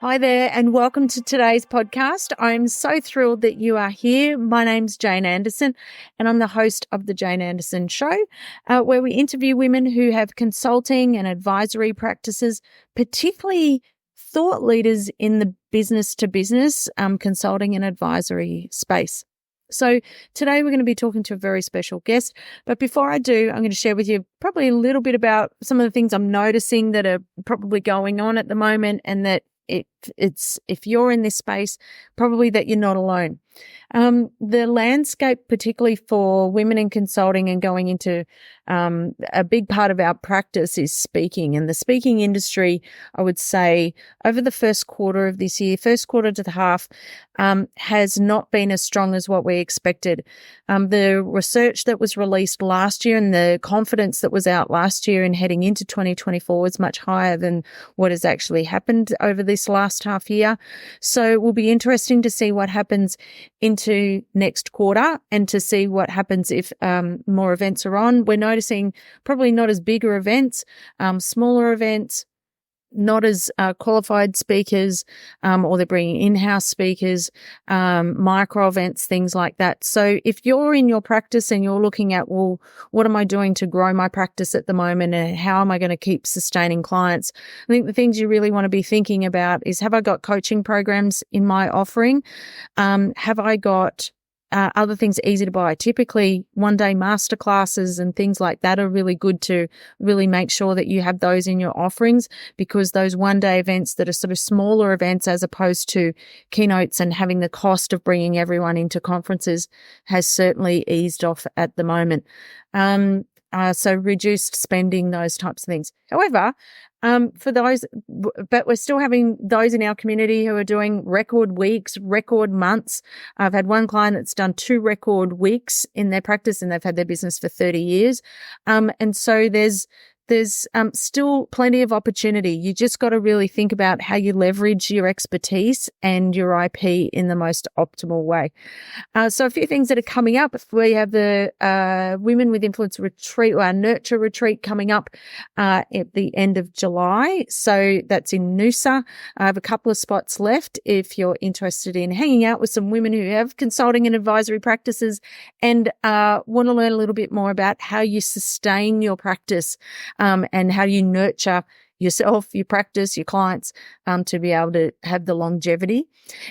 Hi there, and welcome to today's podcast. I'm so thrilled that you are here. My name's Jane Anderson, and I'm the host of The Jane Anderson Show, where we interview women who have consulting and advisory practices, particularly thought leaders in the business-to-business consulting and advisory space. So today we're going to be talking to a very special guest. But before I do, I'm going to share with you probably a little bit about some of the things I'm noticing that are probably going on at the moment, and that if you're in this space, probably that you're not alone. The landscape, particularly for women in consulting and going into a big part of our practice, is speaking. And the speaking industry, I would say, over the first quarter of this year, first quarter to the half, has not been as strong as what we expected. The research that was released last year and the confidence that was out last year and heading into 2024 is much higher than what has actually happened over this last half year. So it will be interesting to see what happens into next quarter and to see what happens if more events are on. We're noticing probably not as bigger events, smaller events, not as qualified speakers, or they're bringing in-house speakers, micro events, things like that. So if you're in your practice and you're looking at, well, what am I doing to grow my practice at the moment and how am I going to keep sustaining clients? I think the things you really want to be thinking about is, have I got coaching programs in my offering? Have I got other things easy to buy? Typically, one-day masterclasses and things like that are really good to really make sure that you have those in your offerings, because those one-day events that are sort of smaller events as opposed to keynotes and having the cost of bringing everyone into conferences has certainly eased off at the moment. So reduced spending, those types of things. However, for those, but we're still having those in our community who are doing record weeks, record months. I've had one client that's done 2 record weeks in their practice and they've had their business for 30 years. And so there's still plenty of opportunity. You just got to really think about how you leverage your expertise and your IP in the most optimal way. So a few things that are coming up. We have the Women with Influence retreat, or our Nurture retreat, coming up at the end of July. So that's in Noosa. I have a couple of spots left if you're interested in hanging out with some women who have consulting and advisory practices and want to learn a little bit more about how you sustain your practice, and how you nurture yourself, your practice, your clients, to be able to have the longevity.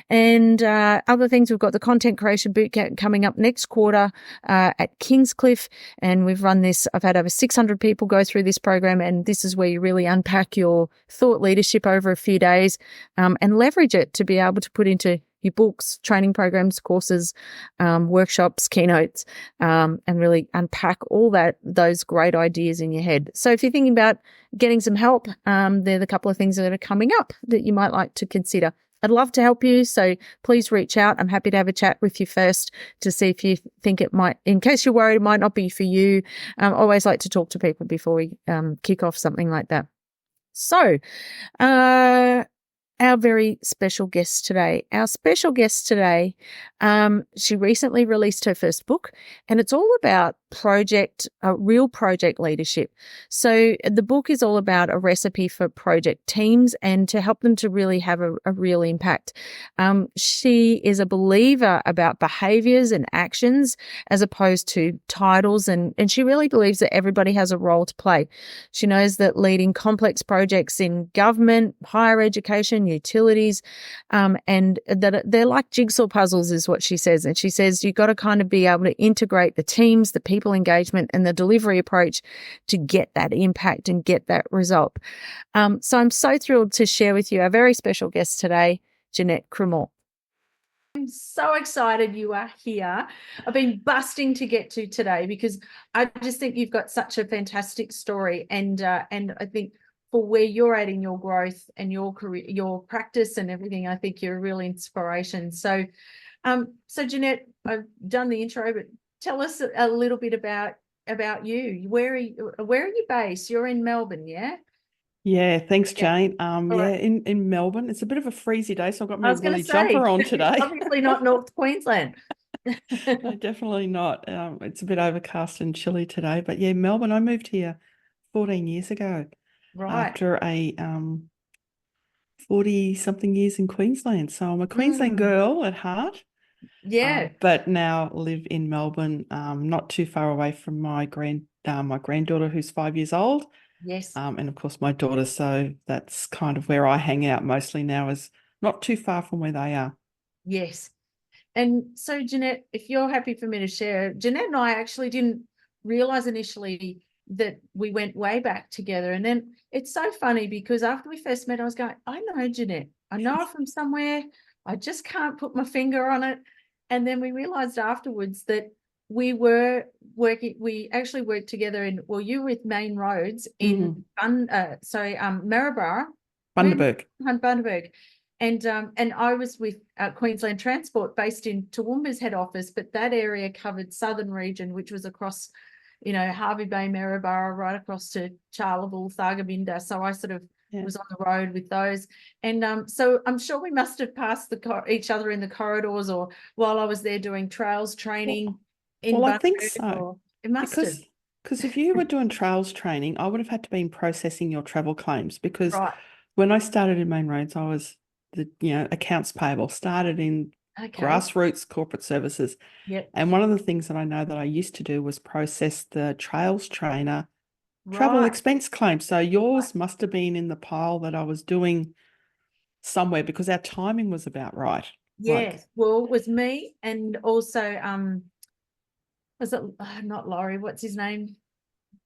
And other things, we've got the Content Creation Bootcamp coming up next quarter at Kingscliff, and we've run this. I've had over 600 people go through this program, and this is where you really unpack your thought leadership over a few days, and leverage it to be able to put into your books, training programs, courses, workshops, keynotes, and really unpack all those great ideas in your head. So if you're thinking about getting some help, they're the couple of things that are coming up that you might like to consider. I'd love to help you, so please reach out. I'm happy to have a chat with you first to see if you think it might, in case you're worried it might not be for you. I always like to talk to people before we kick off something like that. So, our very special guest today. Our special guest today, she recently released her first book, and it's all about real project leadership. So the book is all about a recipe for project teams and to help them to really have a real impact. She is a believer about behaviors and actions as opposed to titles, and she really believes that everybody has a role to play. She knows that leading complex projects in government, higher education, utilities, and that they're like jigsaw puzzles is what she says. And she says you've got to kind of be able to integrate the teams, the people engagement, and the delivery approach to get that impact and get that result. So I'm so thrilled to share with you our very special guest today, Jeanette Cremor. I'm so excited you are here. I've been busting to get to today because I just think you've got such a fantastic story, and I think for where you're at in your growth and your career, your practice and everything, I think you're a real inspiration. So Jeanette, I've done the intro, but tell us a little bit about you. Where are you based? You're in Melbourne, yeah? Yeah, thanks, Jane. Right. In Melbourne. It's a bit of a freezy day, so I've got I my was going to woolly say, jumper on today. obviously not North Queensland. No, definitely not. It's a bit overcast and chilly today, but yeah, Melbourne. I moved here 14 years ago Right. after a 40 something years in Queensland. So I'm a Queensland Mm, girl at heart, yeah. but now live in Melbourne, not too far away from my granddaughter who's 5 years old, Yes. and of course my daughter. So that's kind of where I hang out mostly now, is not too far from where they are. Yes. And so, Jeanette, if you're happy for me to share, Jeanette and I actually didn't realize initially that we went way back together. And then it's so funny because after we first met, I was going, I know Jeanette. I know her from somewhere. I just can't put my finger on it. And then we realized afterwards that we actually worked together well, you were with Main Roads in Maryborough. Where Bundaberg. Bundaberg. And I was with Queensland Transport based in Toowoomba's head office, but that area covered southern region, which was across, Harvey Bay, Maryborough, right across to Charleville, Thargomindah. So I sort of was on the road with those. And so I'm sure we must have passed each other in the corridors, or while I was there doing trails training in I think Bundaberg, so. or it must have. Because if you were doing trails training, I would have had to been processing your travel claims, because Right. when I started in Main Roads, I was the accounts payable, started in Okay. grassroots corporate services. Yep. And one of the things that I know that I used to do was process the trails trainer travel Right. expense claim. So yours must have been in the pile that I was doing somewhere, because our timing was about right. Yes. Well, it was me, and also was it not Laurie? What's his name?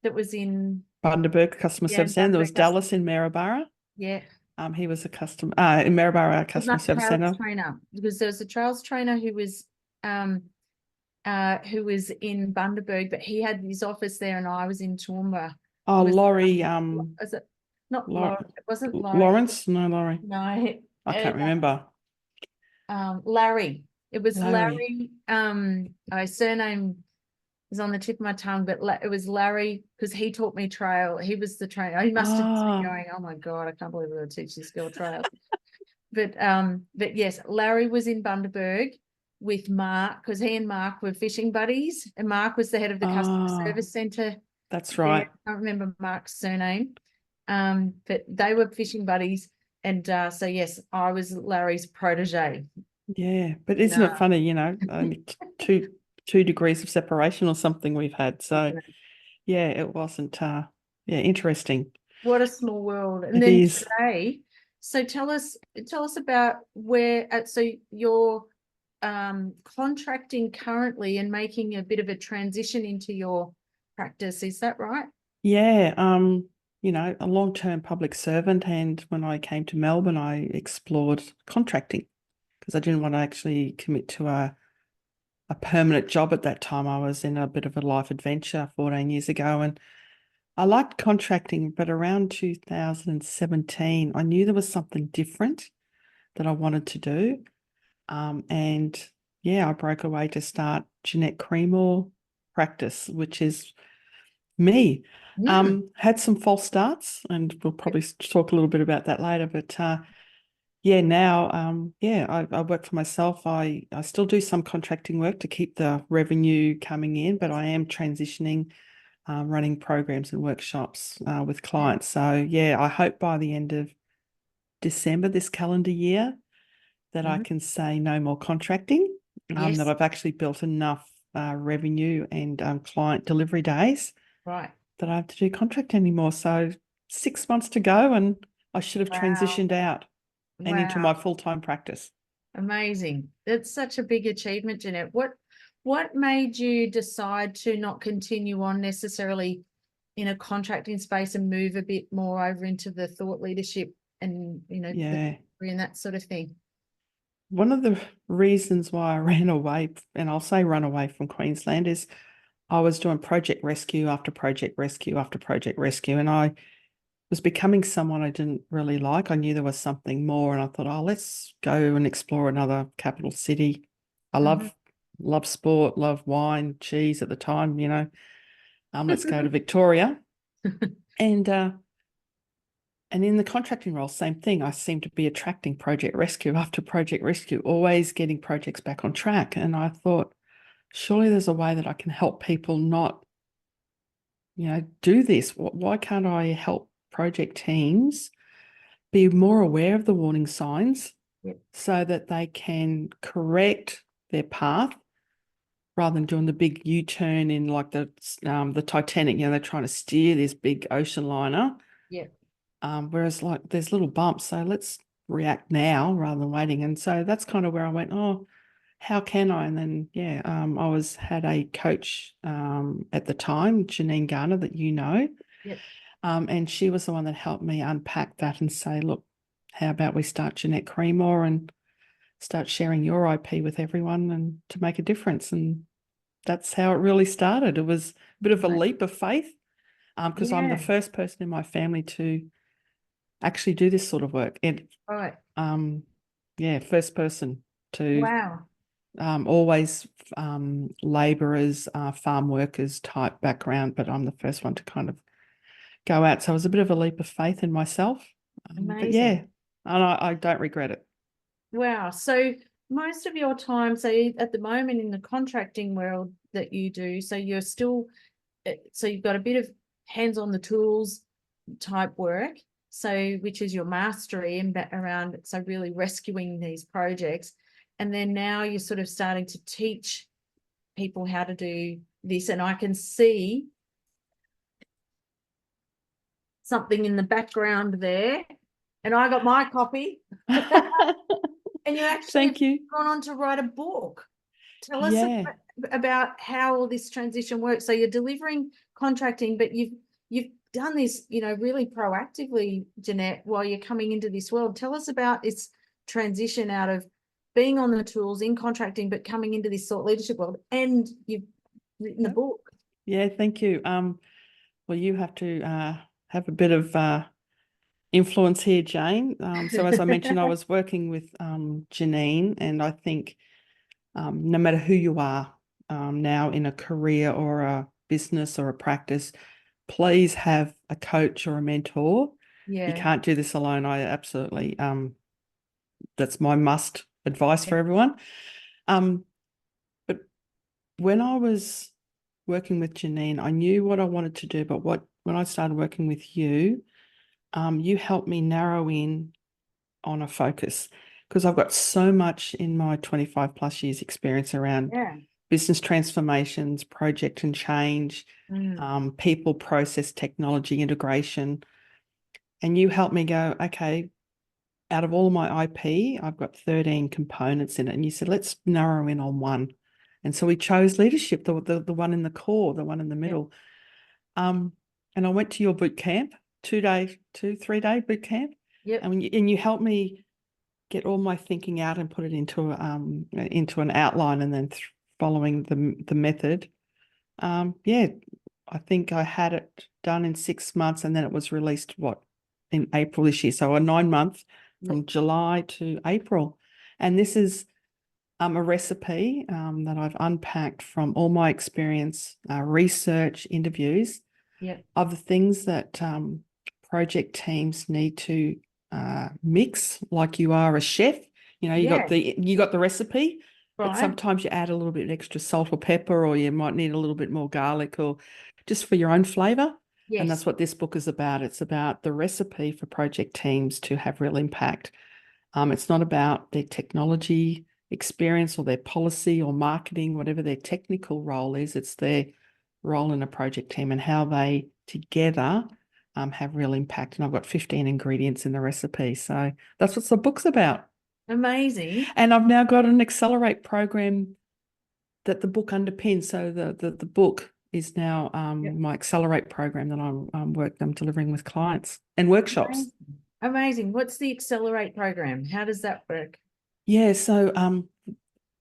That was in Bundaberg customer in service center. There was Bundaberg Customer. Dallas in Maryborough. Yeah. He was a customer in Maryborough Was customer that service trails center. trainer? Because there was a trails trainer who was in Bundaberg, but he had his office there, and I was in Toowoomba. Oh, It was Laurie, is it not Lau- Laurie? It wasn't Laurie. Lawrence? No, Laurie. No, I can't remember. Larry. It was Larry. Larry. His surname is on the tip of my tongue, but it was Larry, because he taught me trail. He was the trainer. He must have been Ah, going, oh my God, I can't believe we're going to teach this girl trail. But yes, Larry was in Bundaberg with Mark, because he and Mark were fishing buddies, and Mark was the head of the customer service centre that's there. right. I can't remember Mark's surname. But they were fishing buddies. And so yes, I was Larry's protege. Yeah, but isn't it funny, only two degrees of separation or something we've had. So yeah, it wasn't interesting. What a small world. And It then is. today, so tell us about where so you're contracting currently and making a bit of a transition into your practice. Is that right? Yeah, a long-term public servant, and when I came to Melbourne, I explored contracting because I didn't want to actually commit to a permanent job at that time. I was in a bit of a life adventure 14 years ago, and I liked contracting, but around 2017, I knew there was something different that I wanted to do. And yeah, I broke away to start Jeanette Cremor practice, which is me. Had some false starts, and we'll probably talk a little bit about that later. But yeah, now I work for myself. I still do some contracting work to keep the revenue coming in, but I am transitioning, running programs and workshops with clients. So yeah, I hope by the end of December this calendar year that I can say no more contracting, Yes. that I've actually built enough revenue and client delivery days Right. that I have to do contract anymore. So 6 months to go, and I should have Wow. transitioned out and into my Wow. full-time practice. Amazing. That's such a big achievement, Jeanette. What made you decide to not continue on necessarily in a contracting space and move a bit more over into the thought leadership and, Yeah. and that sort of thing? One of the reasons why I ran away, and I'll say run away from Queensland, is I was doing project rescue after project rescue after project rescue, and I was becoming someone I didn't really like. I knew there was something more, and I thought, oh, let's go and explore another capital city. I love sport, love wine, cheese at the time, let's go to Victoria. And in the contracting role, same thing. I seem to be attracting project rescue after project rescue, always getting projects back on track. And I thought, surely there's a way that I can help people not, do this. Why can't I help project teams be more aware of the warning signs Yep. so that they can correct their path rather than doing the big U-turn in like the Titanic. They're trying to steer this big ocean liner. Yep. Whereas like there's little bumps, so let's react now rather than waiting. And so that's kind of where I went, oh, how can I? And then, I had a coach at the time, Janine Garner, that you know. Yep. And she was the one that helped me unpack that and say, look, how about we start Jeanette Cremor and start sharing your IP with everyone and to make a difference. And that's how it really started. It was a bit of a leap of faith because I'm the Yeah. first person in my family to actually do this sort of work. And Right. first person to Wow. always labourers, farm workers type background, but I'm the first one to kind of go out. So it was a bit of a leap of faith in myself. But yeah, Amazing. and I don't regret it. Wow. So most of your time, so at the moment in the contracting world that you do, so you're still, so you've got a bit of hands on the tools type work, so which is your mastery and around, so really rescuing these projects. And then now you're sort of starting to teach people how to do this. And I can see something in the background there. And I got my copy. And you actually Thank you. gone on to write a book. Tell us Yeah. about how all this transition works. So you're delivering contracting, but you've done this, really proactively, Jeanette, while you're coming into this world. Tell us about this transition out of being on the tools in contracting, but coming into this thought leadership world, and you've written a book. Yeah, thank you. Well, you have to have a bit of influence here, Jane. So as I mentioned, I was working with Janine, and I think no matter who you are now in a career or a business or a practice, please have a coach or a mentor. Yeah. You can't do this alone. I absolutely, that's my must advice for everyone. But when I was working with Janine, I knew what I wanted to do, but when I started working with you, you helped me narrow in on a focus because I've got so much in my 25 plus years experience around business transformations, project and change, people, process, technology, integration. And you helped me go, okay, out of all my IP, I've got 13 components in it. And you said, let's narrow in on one. And so we chose leadership, the one in the core, the one in the middle. And I went to your boot camp, 3-day boot camp. Yep. And you helped me get all my thinking out and put it into an outline, and then following the method. I think I had it done in 6 months, and then it was released in April this year. So a 9-month from July to April. And this is a recipe that I've unpacked from all my experience, research, interviews, of the things that project teams need to mix, like you are a chef. You got the recipe, but sometimes you add a little bit extra salt or pepper, or you might need a little bit more garlic, or just for your own flavor. Yes. And that's what this book is about. It's about the recipe for project teams to have real impact. It's not about their technology experience or their policy or marketing, whatever their technical role is. It's their role in a project team and how they together have real impact. And I've got 15 ingredients in the recipe. So that's what the book's about. Amazing. And I've now got an Accelerate program that the book underpins. So the book is now my Accelerate program that I'm delivering with clients and workshops. Amazing. What's the Accelerate program? How does that work? Yeah, so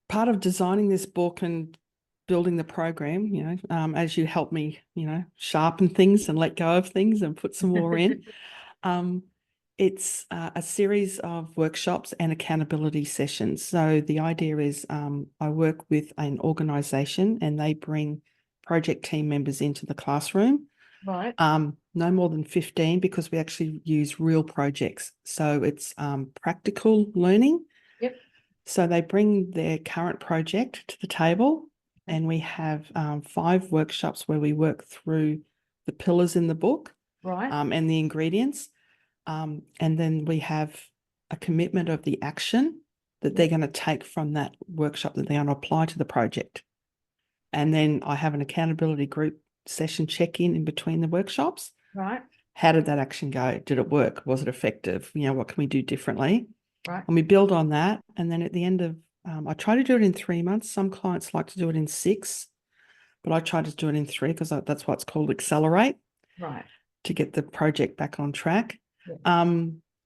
part of designing this book and building the program, as you help me, sharpen things and let go of things and put some more in, it's a series of workshops and accountability sessions. So the idea is I work with an organisation and they bring project team members into the classroom. Right. No more than 15, because we actually use real projects. So it's practical learning. Yep. So they bring their current project to the table, and we have 5 workshops where we work through the pillars in the book, right, and the ingredients. And then we have a commitment of the action that they're going to take from that workshop that they're going to apply to the project. And then I have an accountability group session check-in in between the workshops. Right. How did that action go? Did it work? Was it effective? What can we do differently? Right. And we build on that. And then at the end of, I try to do it in 3 months. Some clients like to do it in 6, but I try to do it in 3 because that's why it's called accelerate. Right. To get the project back on track. Yeah.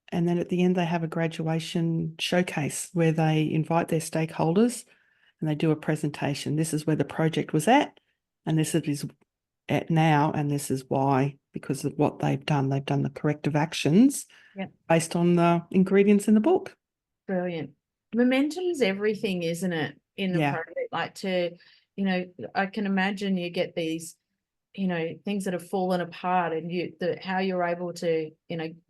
And then at the end, they have a graduation showcase where they invite their stakeholders and they do a presentation. This is where the project was at, and this is at now, and this is why, because of what they've done. They've done the corrective actions based on the ingredients in the book. Brilliant. Momentum's everything, isn't it, in the project? Like I can imagine you get these things that have fallen apart, and how you're able to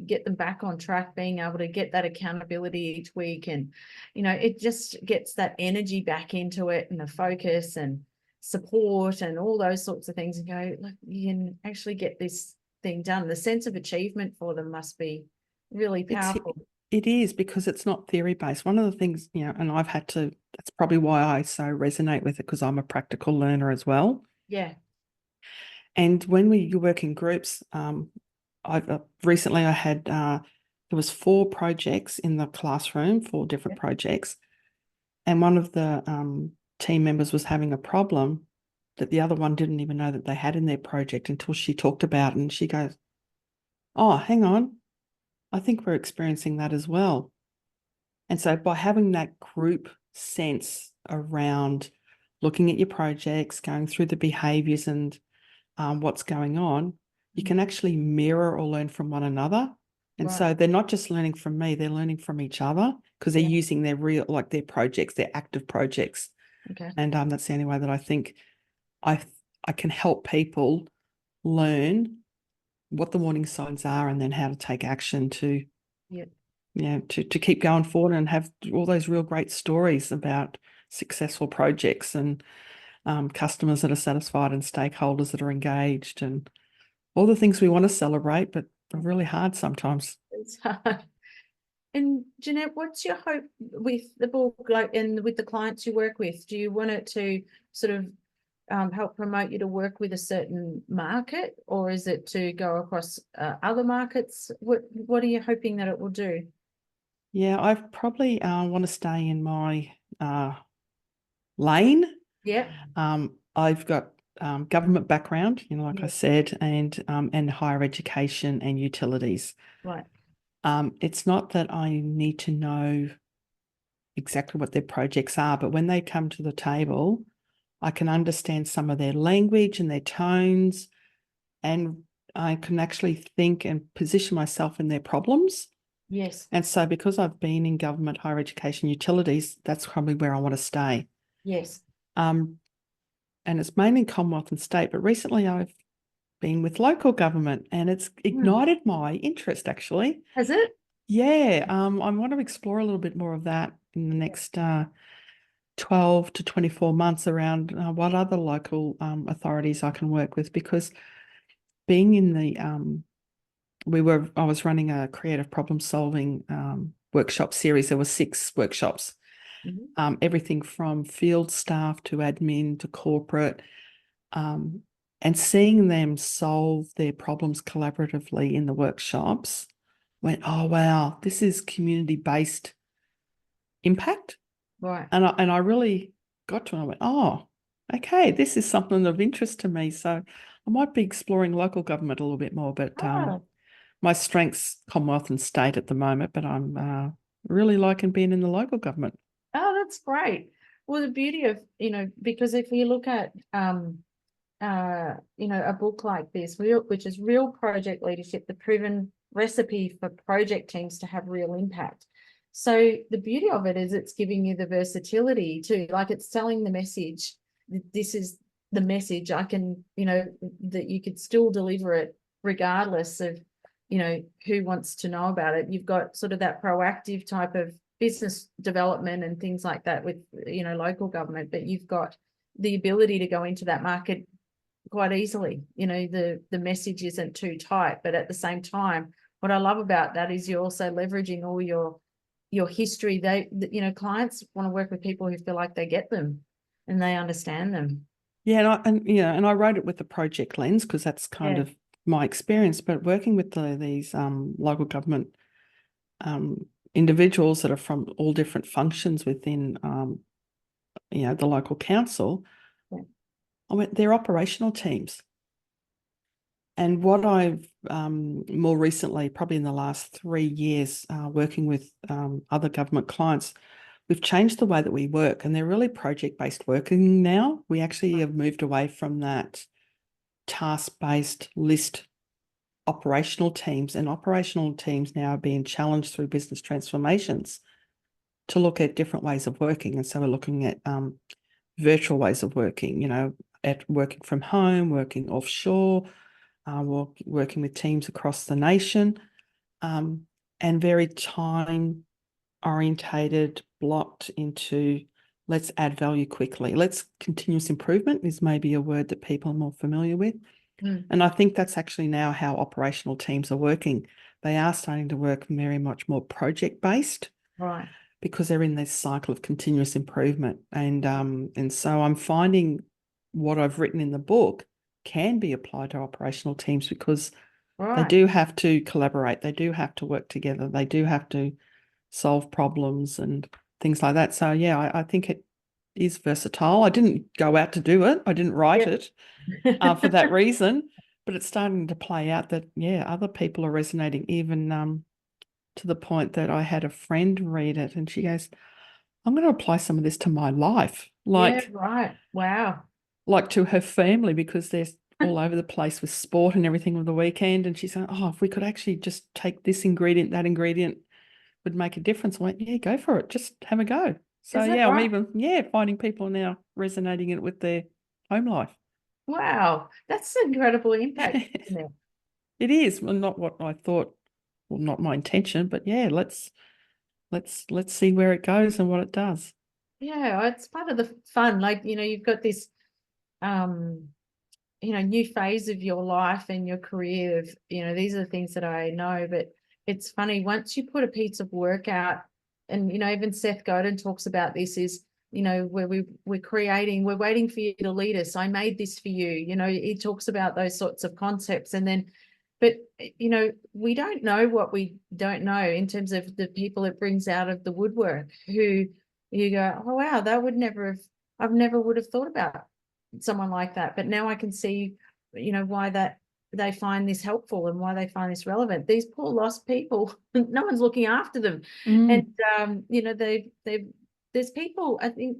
get them back on track, being able to get that accountability each week, and it just gets that energy back into it, and the focus and support and all those sorts of things, and go, look, you can actually get this thing done. The sense of achievement for them must be really powerful. It is, because it's not theory based. One of the things, and that's probably why I so resonate with it, because I'm a practical learner as well. Yeah. And when you work in groups, I've recently I had there was 4 projects in the classroom, 4 different projects, and one of the team members was having a problem that the other one didn't even know that they had in their project until she talked about it, and she goes, "Oh, hang on, I think we're experiencing that as well." And so by having that group sense around looking at your projects, going through the behaviours and what's going on, you can actually mirror or learn from one another. And so they're not just learning from me, they're learning from each other, because they're using their their projects, their active projects. Okay. And that's the only way that I think I can help people learn what the warning signs are, and then how to take action to to keep going forward and have all those real great stories about successful projects and customers that are satisfied and stakeholders that are engaged, and all the things we want to celebrate, but are really hard sometimes. It's hard. And Jeanette, what's your hope with the book, and with the clients you work with? Do you want it to sort of help promote you to work with a certain market, or is it to go across other markets? What are you hoping that it will do? Yeah, I probably want to stay in my lane. Yeah. I've got government background, like I said, and higher education and utilities. Right. It's not that I need to know exactly what their projects are, but when they come to the table, I can understand some of their language and their tones, and I can actually think and position myself in their problems. Yes. And so because I've been in government, higher education, utilities, that's probably where I want to stay. Yes. And it's mainly Commonwealth and state, but recently I've been with local government, and it's ignited my interest, actually. Has it? Yeah. I want to explore a little bit more of that in the next 12 to 24 months around what other local authorities I can work with, because being in the I was running a creative problem solving workshop series. There were 6 workshops, everything from field staff to admin to corporate, and seeing them solve their problems collaboratively in the workshops went, oh, wow, this is community-based impact. Right. And I really got to it. I went, oh, okay, this is something of interest to me. So I might be exploring local government a little bit more, but my strength's Commonwealth and state at the moment, but I'm really liking being in the local government. Oh, that's great. Well, the beauty of, because if you look at, a book like this, which is real project leadership, the proven recipe for project teams to have real impact. So the beauty of it is it's giving you the versatility too, like it's telling the message. This is the message. I can, that you could still deliver it regardless of, who wants to know about it. You've got sort of that proactive type of business development and things like that with, local government, but you've got the ability to go into that market quite easily. The message isn't too tight, but at the same time, what I love about that is you're also leveraging all your history. Clients want to work with people who feel like they get them and they understand them. Yeah, and I wrote it with the project lens because that's kind of my experience. But working with these local government individuals that are from all different functions within the local council, I went, they're operational teams. And what I've more recently, probably in the last 3 years, working with other government clients, we've changed the way that we work, and they're really project-based working now. We actually have moved away from that task-based list operational teams, and operational teams now are being challenged through business transformations to look at different ways of working. And so we're looking at virtual ways of working, at working from home, working offshore, working with teams across the nation, and very time orientated, blocked into let's add value quickly. Continuous improvement is maybe a word that people are more familiar with. And I think that's actually now how operational teams are working. They are starting to work very much more project-based. Right. Because they're in this cycle of continuous improvement. And so I'm finding what I've written in the book can be applied to operational teams because they do have to collaborate. They do have to work together. They do have to solve problems and things like that. So, yeah, I think it is versatile. I didn't go out to do it. I didn't write it for that reason, but it's starting to play out that, other people are resonating, even to the point that I had a friend read it and she goes, I'm going to apply some of this to my life. Wow. Like to her family, because they're all over the place with sport and everything on the weekend. And she's saying, if we could actually just take this ingredient, that ingredient would make a difference. I went, yeah, go for it. Just have a go. So, I'm even, finding people now resonating it with their home life. Wow. That's an incredible impact, isn't it? It is. Well, not what I thought, well, not my intention, but let's see where it goes and what it does. Yeah, it's part of the fun. Like, you've got this new phase of your life and your career of, these are the things that I know, but it's funny, once you put a piece of work out, and, even Seth Godin talks about this, is, where we're waiting for you to lead us. I made this for you. He talks about those sorts of concepts. And then, but, we don't know what we don't know in terms of the people it brings out of the woodwork who you go, oh, wow, I've never would have thought about someone like that. But now I can see, why that they find this helpful and why they find this relevant. These poor lost people, no one's looking after them. And, there's people, I think,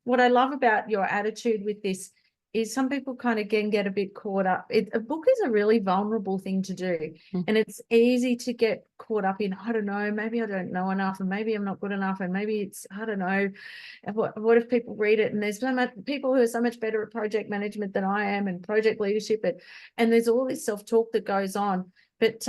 what I love about your attitude with this is some people kind of can get a bit caught up. A book is a really vulnerable thing to do. And it's easy to get caught up in, I don't know, maybe I don't know enough, and maybe I'm not good enough, and maybe it's, I don't know, what if people read it? And there's so much people who are so much better at project management than I am, and project leadership, and there's all this self-talk that goes on. But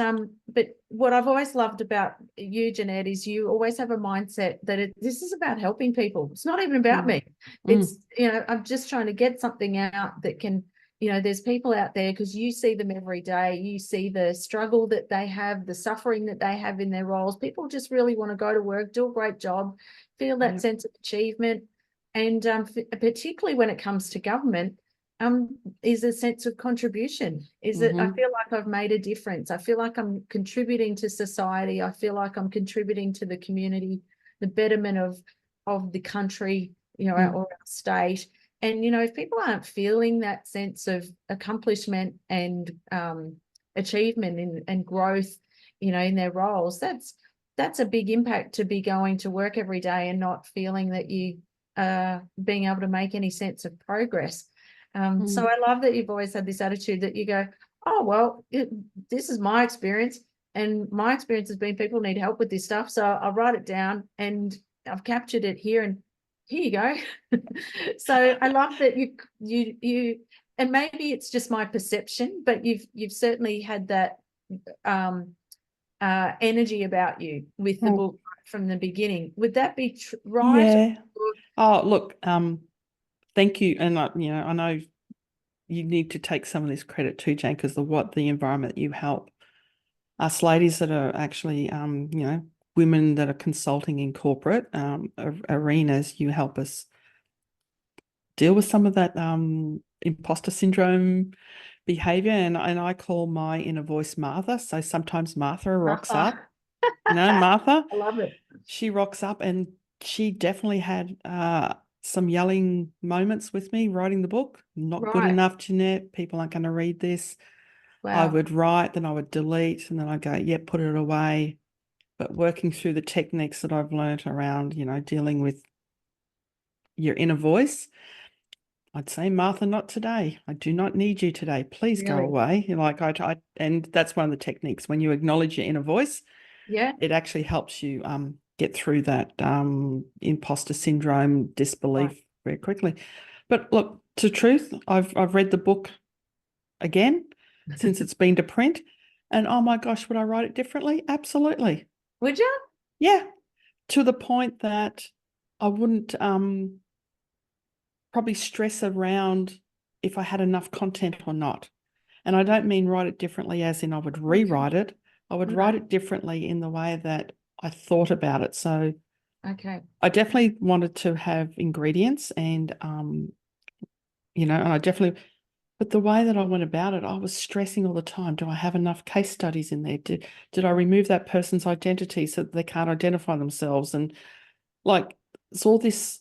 what I've always loved about you, Jeanette, is you always have a mindset that this is about helping people. It's not even about me. It's, I'm just trying to get something out that can, there's people out there, because you see them every day. You see the struggle that they have, the suffering that they have in their roles. People just really want to go to work, do a great job, feel that sense of achievement. And particularly when it comes to government, is a sense of contribution. Is it, I feel like I've made a difference. I feel like I'm contributing to society. I feel like I'm contributing to the community, the betterment of the country, or our state. And, if people aren't feeling that sense of accomplishment and achievement and growth, in their roles, that's a big impact, to be going to work every day and not feeling that you being able to make any sense of progress. So I love that you've always had this attitude that you go, oh, well, this is my experience, and my experience has been people need help with this stuff. So I'll write it down and I've captured it here, and here you go. So I love that you, and maybe it's just my perception, but you've certainly had that energy about you with the book from the beginning. Would that be right? Yeah. Oh, look, thank you. And I know you need to take some of this credit too, Jane, because the environment you help us ladies that are actually, women that are consulting in corporate arenas, you help us deal with some of that imposter syndrome behavior. And I call my inner voice Martha. So sometimes Martha rocks up. Martha. I love it. She rocks up, and she definitely had some yelling moments with me writing the book. Not good enough, Jeanette. People aren't going to read this. Wow. I would write, then I would delete, and then I'd go, yep, put it away. But working through the techniques that I've learned around, dealing with your inner voice, I'd say, Martha, not today. I do not need you today. Please go away. And that's one of the techniques. When you acknowledge your inner voice, it actually helps you get through that imposter syndrome, disbelief very quickly. But look, to truth, I've read the book again since it's been to print, and oh my gosh, would I write it differently? Absolutely. Would you? Yeah, to the point that I wouldn't probably stress around if I had enough content or not. And I don't mean write it differently as in I would rewrite it. I would write it differently in the way that I thought about it. So I definitely wanted to have ingredients and, and I definitely, but the way that I went about it, I was stressing all the time. Do I have enough case studies in there? Did I remove that person's identity so that they can't identify themselves? And it's all this,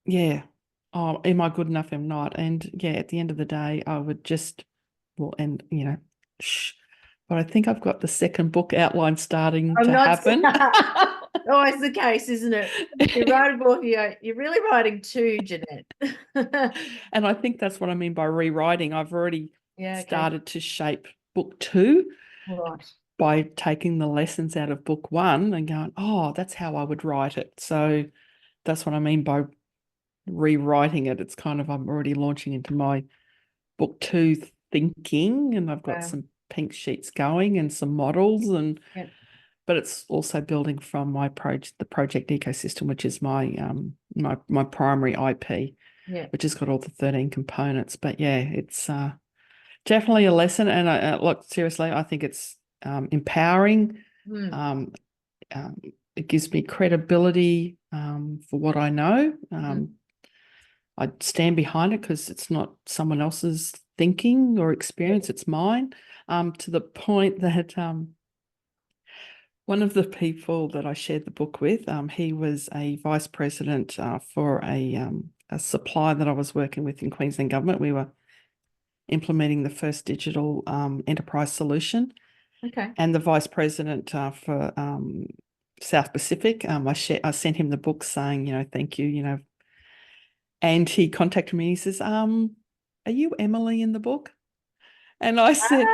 oh, am I good enough? Am not? And at the end of the day, I would just, but I think I've got the second book outline starting to happen. Always the case, isn't it? You write a book, you're really writing two, Jeanette. And I think that's what I mean by rewriting. I've already started to shape book 2 by taking the lessons out of book 1 and going, oh, that's how I would write it. So that's what I mean by rewriting it. It's kind of, I'm already launching into my book 2 thinking, and I've got some pink sheets going and some models, and but it's also building from my the project ecosystem, which is my my primary IP, which has got all the 13 components. But it's definitely a lesson, and look, seriously, I think it's empowering. It gives me credibility for what I know. I stand behind it because it's not someone else's thinking or experience, it's mine, to the point that one of the people that I shared the book with, he was a vice president for a supply that I was working with in Queensland government. We were implementing the first digital enterprise solution. And the vice president for South Pacific, I sent him the book saying, thank you, and he contacted me. He says, are you Emily in the book? And I said,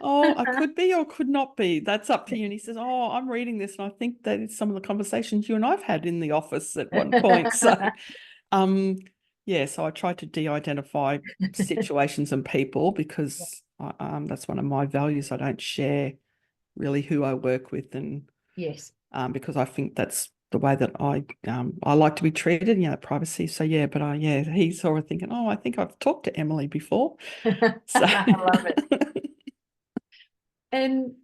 oh, I could be or could not be. That's up to you. And he says, oh, I'm reading this, and I think that is some of the conversations you and I've had in the office at one point. So, so I try to de-identify situations and people because that's one of my values. I don't share really who I work with, and because I think that's the way that I like to be treated, privacy. So but he's sort of thinking, oh, I think I've talked to Emily before. So I love it. And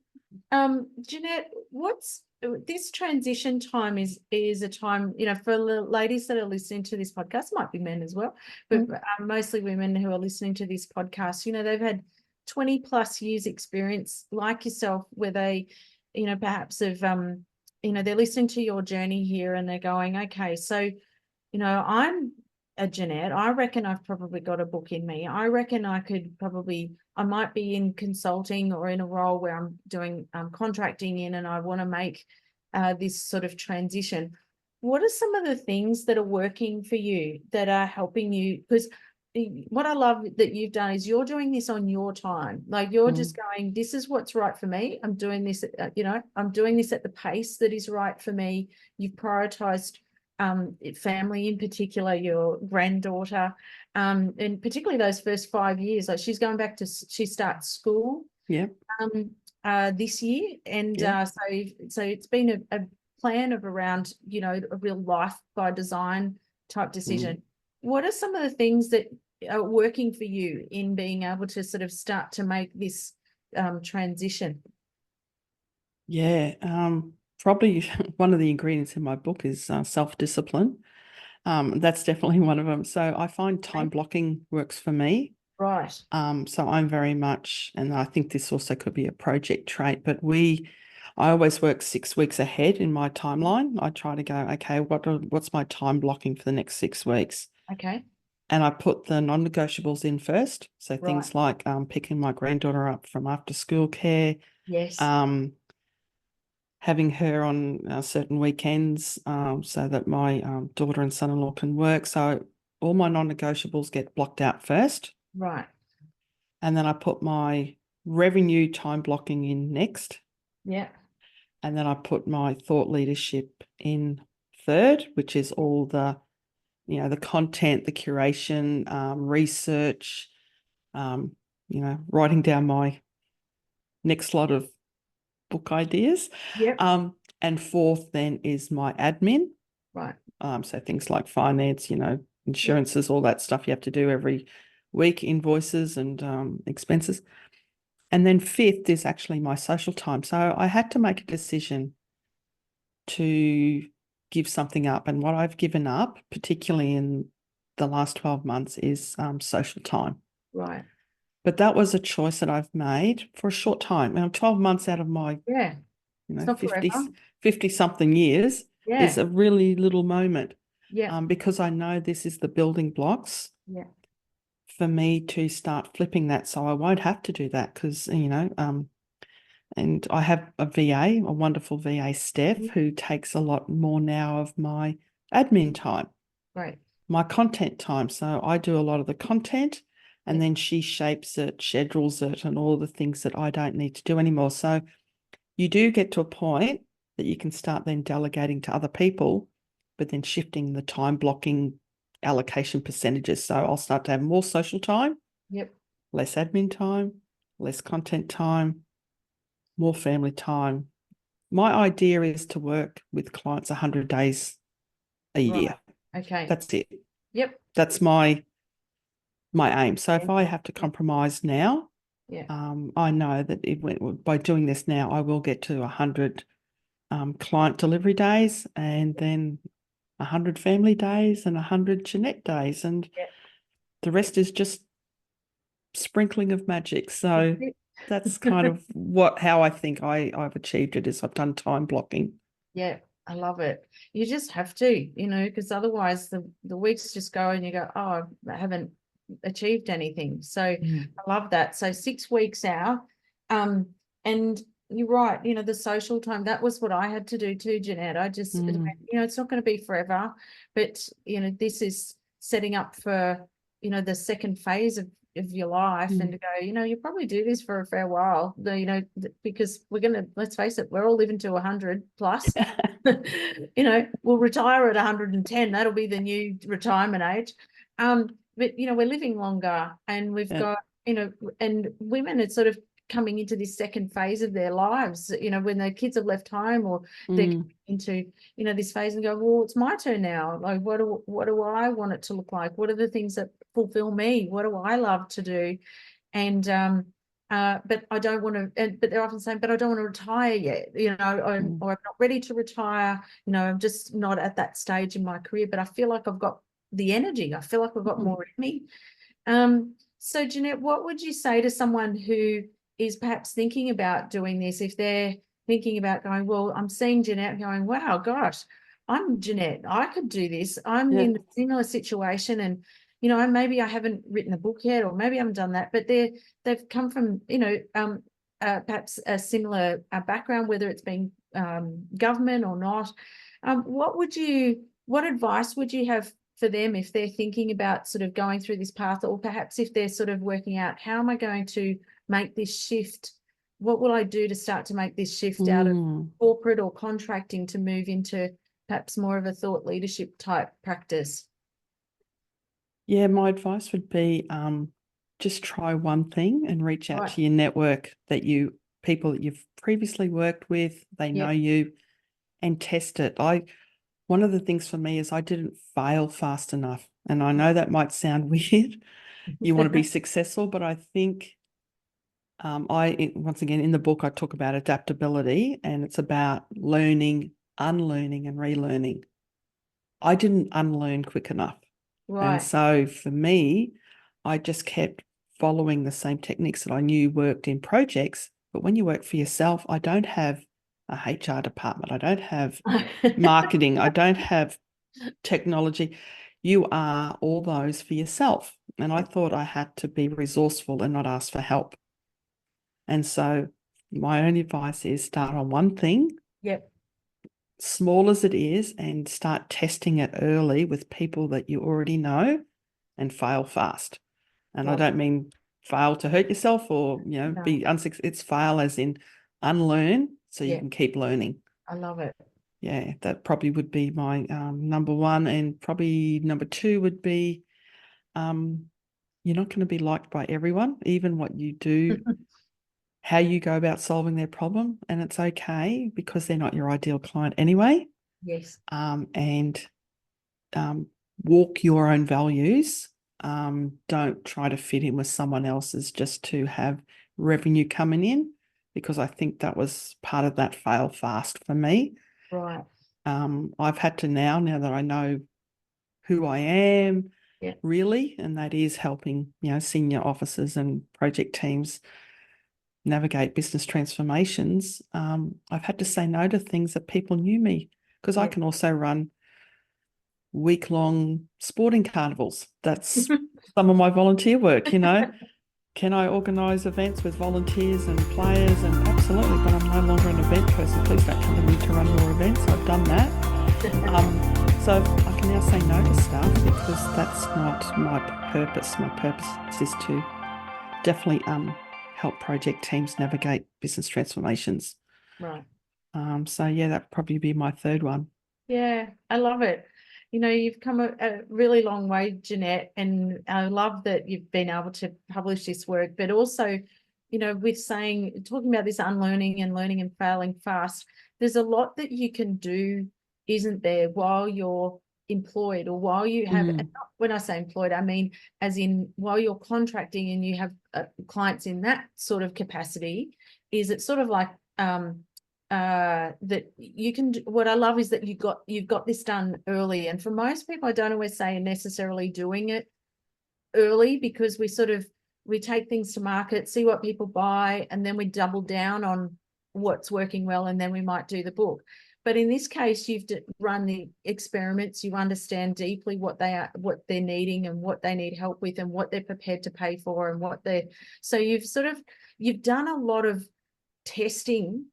Jeanette, what's this transition time is a time, for the ladies that are listening to this podcast, might be men as well, but mostly women who are listening to this podcast, they've had 20 plus years experience like yourself, where they, perhaps have they're listening to your journey here and they're going, okay, so, I'm a Jeanette. I reckon I've probably got a book in me. I reckon I might be in consulting or in a role where I'm doing contracting in, and I want to make this sort of transition. What are some of the things that are working for you, that are helping you? Because what I love that you've done is you're doing this on your time. Like, you're just going, this is what's right for me. I'm doing this, I'm doing this at the pace that is right for me. You've prioritized family, in particular, your granddaughter, and particularly those first 5 years. Like, she starts school this year. And so it's been a plan of around, a real life by design type decision. What are some of the things that are working for you in being able to sort of start to make this transition? Yeah, probably one of the ingredients in my book is self-discipline. That's definitely one of them. So I find time Okay. blocking works for me. Right. So I'm very much, and I think this also could be a project trait, but I always work 6 weeks ahead in my timeline. I try to go, okay, what's my time blocking for the next 6 weeks? Okay. And I put the non-negotiables in first. So Right. things like picking my granddaughter up from after school care, Yes. um, having her on certain weekends so that my daughter and son-in-law can work. So all my non-negotiables get blocked out first. Right. And then I put my revenue time blocking in next. Yeah. And then I put my thought leadership in third, which is all the content, the curation, research, writing down my next lot of book ideas. Yep. And fourth then is my admin. Right. So things like finance, Yep. insurances, all that stuff you have to do every week, invoices and expenses. And then fifth is actually my social time. So I had to make a decision to give something up. And what I've given up, particularly in the last 12 months, is social time. Right. But that was a choice that I've made for a short time. Now, 12 months out of my, Yeah. It's not 50, forever. 50 something years is Yeah. a really little moment Yeah. because I know this is the building blocks Yeah. for me to start flipping that. So I won't have to do that because, and I have a VA, a wonderful VA, Steph, Mhm. who takes a lot more now of my admin time, Right. my content time. So I do a lot of the content Yeah. and then she shapes it, schedules it, and all the things that I don't need to do anymore. So you do get to a point that you can start then delegating to other people, but then shifting the time blocking allocation percentages. So I'll start to have more social time, Yep. less admin time, less content time, more family time. My idea is to work with clients 100 days a Right. year. Okay. That's it. Yep. That's my aim. So if I have to compromise now, Yeah. I know that by doing this now, I will get to 100 client delivery days and then 100 family days and 100 Jeanette days. And Yeah. the rest is just sprinkling of magic. So That's that's kind it. of how I think I've achieved it is I've done time blocking. Yeah, I love it. You just have to, because otherwise the weeks just go and you go, oh, I haven't achieved anything. So I love that. So 6 weeks out. Um, and you're right, the social time, that was what I had to do too, Jeanette. I just, Mm. it's not going to be forever, but this is setting up for, the second phase of your life and to go, you probably do this for a fair while, because let's face it, we're all living to 100 plus. We'll retire at 110. That'll be the new retirement age. But we're living longer and we've Yeah. got, and women are sort of coming into this second phase of their lives, when their kids have left home or they're coming into, this phase and go, well, it's my turn now. Like, what do I want it to look like? What are the things that fulfill me? What do I love to do? And but I don't want to, but they're often saying, but I don't want to retire yet, or I'm not ready to retire, I'm just not at that stage in my career, but I feel like I've got the energy. I feel like I've got more in me. So Jeanette, what would you say to someone who is perhaps thinking about doing this, if they're thinking about going, well, I'm seeing Jeanette going, wow, gosh, I'm Jeanette, I could do this. I'm Yeah. in a similar situation and maybe I haven't written a book yet, or maybe I haven't done that, but they've come from, perhaps a similar background, whether it's been government or not. What advice would you have for them if they're thinking about sort of going through this path, or perhaps if they're sort of working out, how am I going to make this shift? What will I do to start to make this shift out of corporate or contracting to move into perhaps more of a thought leadership type practice? Yeah, my advice would be just try one thing and reach out Right. to your network people that you've previously worked with, they know Yep. you, and test it. One of the things for me is I didn't fail fast enough. And I know that might sound weird. You want to be successful, but I think Once again, in the book, I talk about adaptability, and it's about learning, unlearning, and relearning. I didn't unlearn quick enough. And Right. so for me, I just kept following the same techniques that I knew worked in projects. But when you work for yourself, I don't have a HR department. I don't have marketing. I don't have technology. You are all those for yourself. And I thought I had to be resourceful and not ask for help. And so my only advice is start on one thing, Yep. small as it is, and start testing it early with people that you already know and fail fast. And I don't mean fail to hurt yourself or, No. be unsuccessful. It's fail as in unlearn so you can keep learning. I love it. Yeah, that probably would be my number one. And probably number two would be you're not going to be liked by everyone, even what you do, how you go about solving their problem. And it's okay because they're not your ideal client anyway. Yes. And walk your own values. Don't try to fit in with someone else's just to have revenue coming in, because I think that was part of that fail fast for me. Right. I've had to now that I know who I am, Yeah. really, and that is helping, senior officers and project teams navigate business transformations. I've had to say no to things that people knew me, because I can also run week-long sporting carnivals. That's some of my volunteer work. Can I organise events with volunteers and players? And absolutely, but I'm no longer an event person. Please don't come to me to run your events. I've done that. So I can now say no to stuff because that's not my purpose. My purpose is to definitely help project teams navigate business transformations. Right. So yeah, that'd probably be my third one. Yeah, I love it. You've come a really long way, Jeanette, and I love that you've been able to publish this work, but also, with talking about this unlearning and learning and failing fast, there's a lot that you can do, isn't there, while you're employed or while you have, and when I say employed, I mean, as in while you're contracting and you have clients in that sort of capacity, is it sort of like, that you can do. What I love is that you've got this done early, and for most people, I don't always say necessarily doing it early, because we take things to market, see what people buy, and then we double down on what's working well, and then we might do the book. But in this case, you've run the experiments, you understand deeply what they're needing and what they need help with and what they're prepared to pay for, and so you've done a lot of testing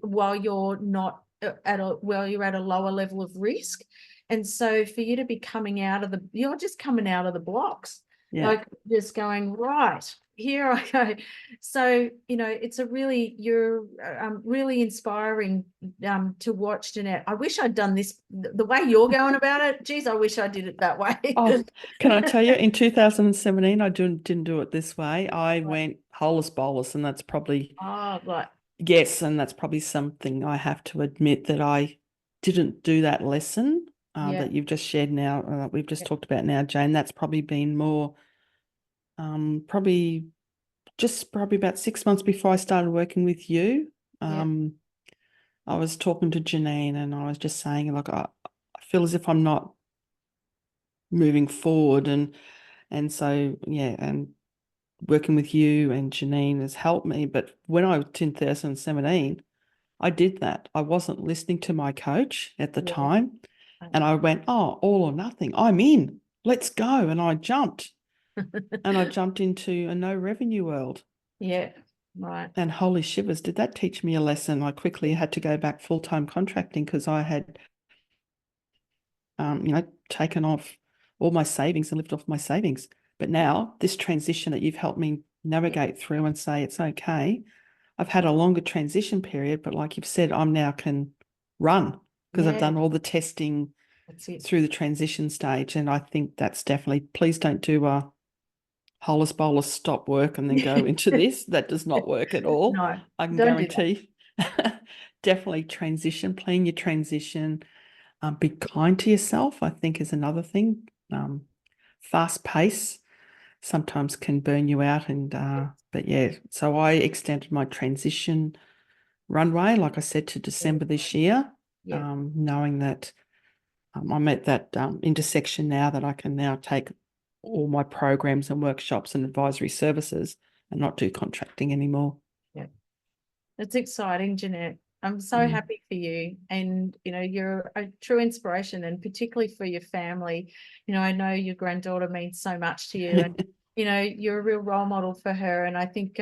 while you're not you're at a lower level of risk. And so for you to be you're just coming out of the blocks, like just going, right, here I go. So, you're really inspiring to watch, Jeanette. I wish I'd done this the way you're going about it. Geez, I wish I did it that way. Oh, can I tell you, in 2017, I didn't do it this way. I went holus bolus, and that's probably, right. yes, and that's probably something I have to admit that I didn't do that lesson that you've just shared now, we've just talked about now, Jane. That's probably been more, probably about 6 months before I started working with you. I was talking to Janine, and I was just saying, like, I feel as if I'm not moving forward, and so and working with you and Janine has helped me. But when I was in 2017, I did that. I wasn't listening to my coach at the time, and I went, oh, all or nothing. I'm in. Let's go. And I jumped. And I jumped into a no revenue world. Yeah, right. And holy shivers, did that teach me a lesson? I quickly had to go back full-time contracting because I had, taken off all my savings and lived off my savings. But now this transition that you've helped me navigate through and say it's okay, I've had a longer transition period, but like you've said, I'm now can run because I've done all the testing through the transition stage. And I think that's definitely, please don't do a holus bolus, stop work and then go into this. That does not work at all. No, I can don't guarantee. Definitely transition, plan your transition. Be kind to yourself, I think, is another thing. Fast pace sometimes can burn you out. And but yeah, so I extended my transition runway, like I said, to December this year, knowing that I'm at that intersection now that I can now take all my programs and workshops and advisory services and not do contracting anymore. Yeah. It's exciting, Jeanette. I'm so happy for you. And, you're a true inspiration, and particularly for your family. I know your granddaughter means so much to you, and, you're a real role model for her. And I think,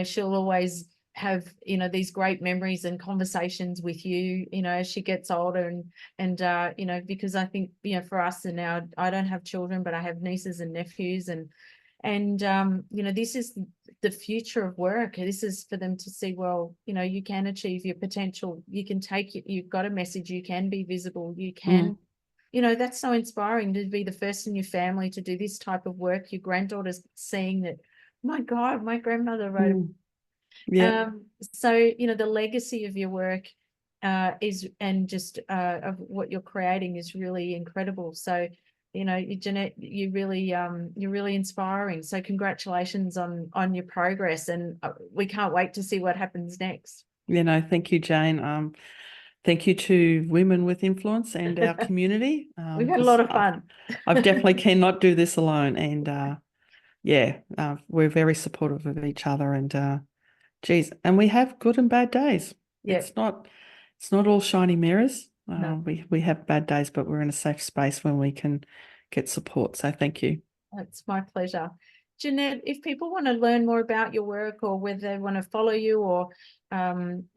she'll always have, these great memories and conversations with you, as she gets older. And because I think, for us, and now I don't have children, but I have nieces and nephews, and this is the future of work. This is for them to see, well, you can achieve your potential. You can you've got a message, you can be visible, you can, that's so inspiring to be the first in your family to do this type of work. Your granddaughter's seeing that, my God, my grandmother wrote so, the legacy of your work is, and just of what you're creating, is really incredible. So, Jeanette, you're really inspiring. So congratulations on your progress, and we can't wait to see what happens next. Thank you, Jane. Thank you to Women with Influence and our community. We've had a lot of fun. I've definitely cannot do this alone, and we're very supportive of each other, and and we have good and bad days. Yeah. It's not all shiny mirrors. No. We have bad days, but we're in a safe space when we can get support. So thank you. It's my pleasure. Jeanette, if people want to learn more about your work, or whether they want to follow you, or learn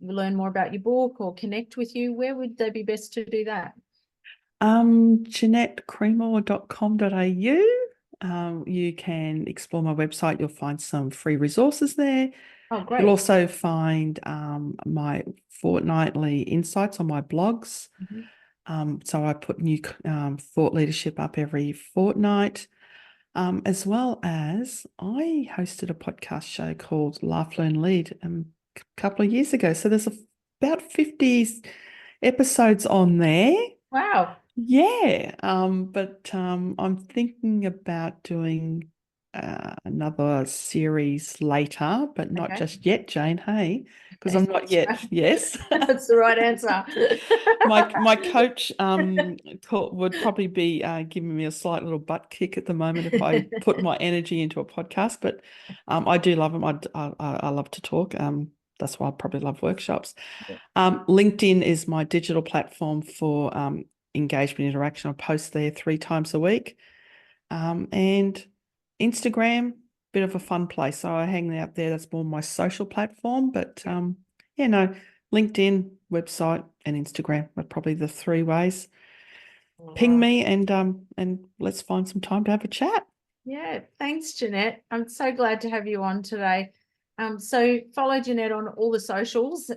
more about your book, or connect with you, where would they be best to do that? JeanetteCremor.com.au. You can explore my website. You'll find some free resources there. Oh, great. You'll also find my fortnightly insights on my blogs. So I put new thought leadership up every fortnight, as well as I hosted a podcast show called Laugh, Learn, Lead a couple of years ago. So there's about 50 episodes on there. Wow. Yeah, but I'm thinking about doing another series later, but not just yet, Jane. Hey, because I'm not yet. Yes, that's the right answer. my coach would probably be giving me a slight little butt kick at the moment if I put my energy into a podcast. But I do love them. I love to talk. That's why I probably love workshops. LinkedIn is my digital platform for engagement interaction. I post there 3 times a week, and Instagram, bit of a fun place. So I hang out there. That's more my social platform. But LinkedIn, website, and Instagram are probably the 3 ways. Ping me, and let's find some time to have a chat. Yeah, thanks, Jeanette. I'm so glad to have you on today. So follow Jeanette on all the socials.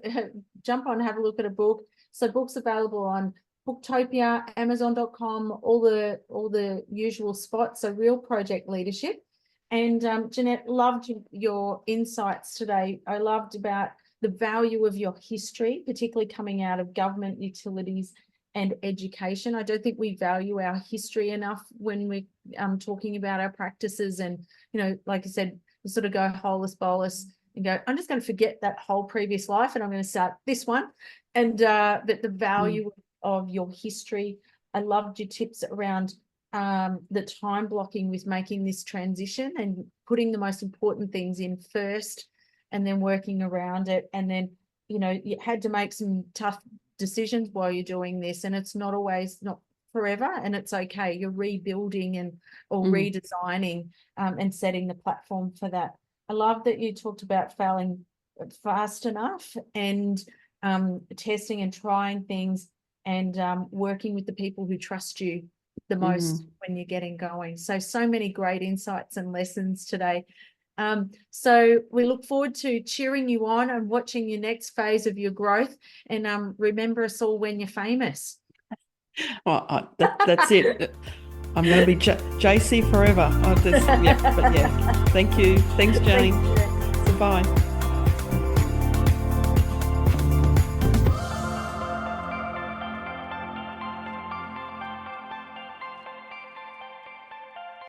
Jump on, have a look at a book. So books available on Booktopia, Amazon.com, all the usual spots. So real project leadership. And Jeanette, loved your insights today. I loved about the value of your history, particularly coming out of government, utilities, and education. I don't think we value our history enough when we're talking about our practices. And, like I said, we sort of go holus bolus and go, I'm just going to forget that whole previous life and I'm going to start this one. And but the value of your history. I loved your tips around the time blocking with making this transition and putting the most important things in first and then working around it. And then, you had to make some tough decisions while you're doing this, and it's not forever, and it's okay. You're rebuilding or redesigning and setting the platform for that. I love that you talked about failing fast enough and testing and trying things and working with the people who trust you the most when you're getting going. So many great insights and lessons today. So we look forward to cheering you on and watching your next phase of your growth. And remember us all when you're famous. Well, that's it. I'm going to be JC forever. Thank you. Thanks, Jane. Bye.